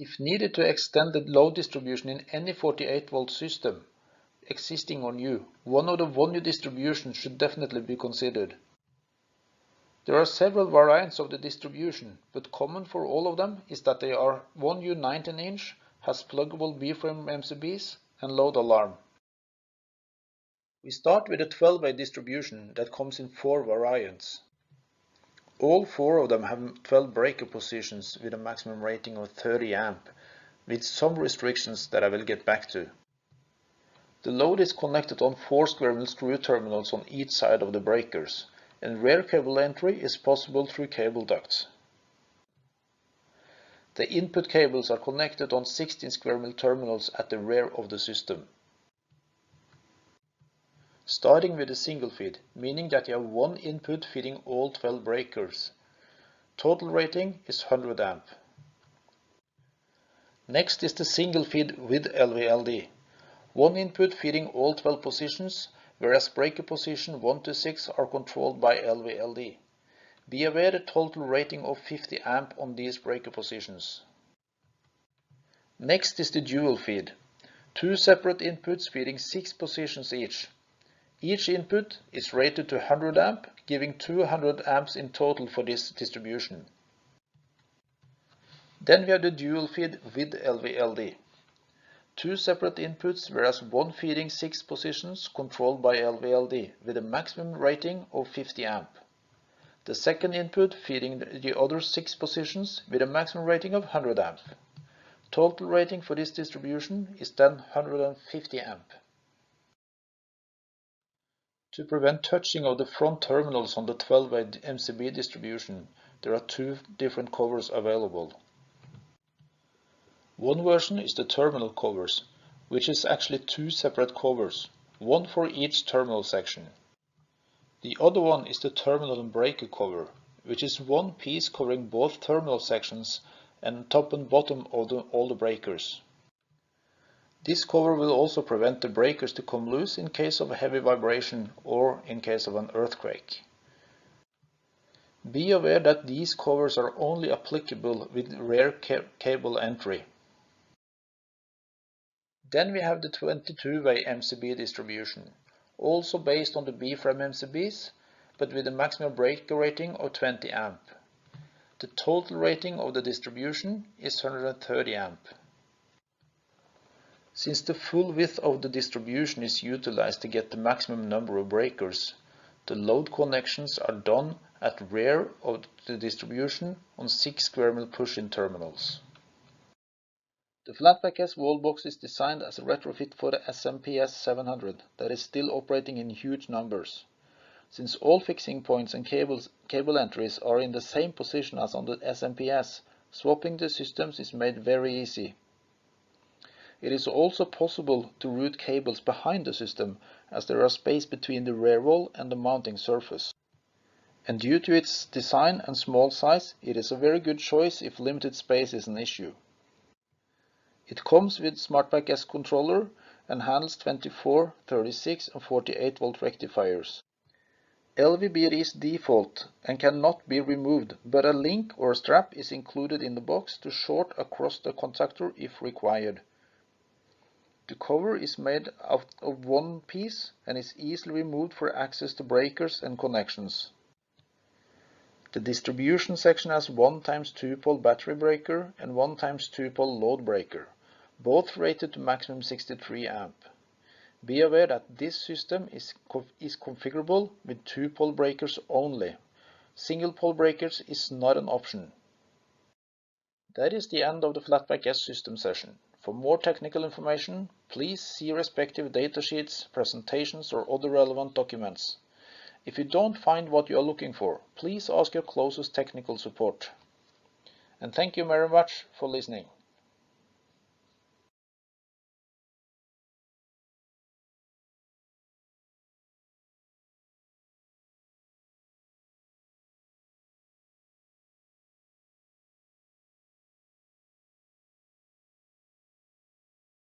If needed to extend the load distribution in any 48-volt system, existing or new, one of the 1U distributions should definitely be considered. There are several variants of the distribution, but common for all of them is that they are 1U 19-inch, has pluggable B-frame MCBs, and load alarm. We start with a 12-way distribution that comes in 4 variants. All 4 of them have 12 breaker positions with a maximum rating of 30 amp, with some restrictions that I will get back to. The load is connected on 4 square mil screw terminals on each side of the breakers, and rear cable entry is possible through cable ducts. The input cables are connected on 16 square mil terminals at the rear of the system. Starting with a single feed, meaning that you have one input feeding all 12 breakers. Total rating is 100 amp. Next is the single feed with LVLD. One input feeding all 12 positions, whereas breaker position 1 to 6 are controlled by LVLD. Be aware a total rating of 50 amp on these breaker positions. Next is the dual feed. 2 separate inputs feeding 6 positions each. Each input is rated to 100 amp, giving 200 amps in total for this distribution. Then we have the dual feed with LVLD. 2 separate inputs, whereas one feeding 6 positions controlled by LVLD with a maximum rating of 50 amp. The second input feeding the other 6 positions with a maximum rating of 100 amp. Total rating for this distribution is then 150 amp. To prevent touching of the front terminals on the 12-way MCB distribution, there are 2 different covers available. One version is the terminal covers, which is actually 2 separate covers, one for each terminal section. The other one is the terminal and breaker cover, which is one piece covering both terminal sections and top and bottom of all the breakers. This cover will also prevent the breakers to come loose in case of a heavy vibration or in case of an earthquake. Be aware that these covers are only applicable with rear cable entry. Then we have the 22-way MCB distribution, also based on the B-frame MCBs, but with a maximum breaker rating of 20 amp. The total rating of the distribution is 130 amp. Since the full width of the distribution is utilized to get the maximum number of breakers, the load connections are done at rear of the distribution on 6 square mil push-in terminals. The FpS Wallbox is designed as a retrofit for the FpS 700 that is still operating in huge numbers. Since all fixing points and cable entries are in the same position as on the FpS, swapping the systems is made very easy. It is also possible to route cables behind the system, as there are space between the rear wall and the mounting surface. And due to its design and small size, it is a very good choice if limited space is an issue. It comes with FpS controller and handles 24, 36 and 48 volt rectifiers. LVB is default and cannot be removed, but a link or strap is included in the box to short across the contactor if required. The cover is made out of one piece and is easily removed for access to breakers and connections. The distribution section has 1x2 pole battery breaker and 1x2 pole load breaker, both rated to maximum 63 amp. Be aware that this system is configurable with 2 pole breakers only. Single pole breakers is not an option. That is the end of the FpS system session. For more technical information, please see respective datasheets, presentations or other relevant documents. If you don't find what you are looking for, please ask your closest technical support. And thank you very much for listening.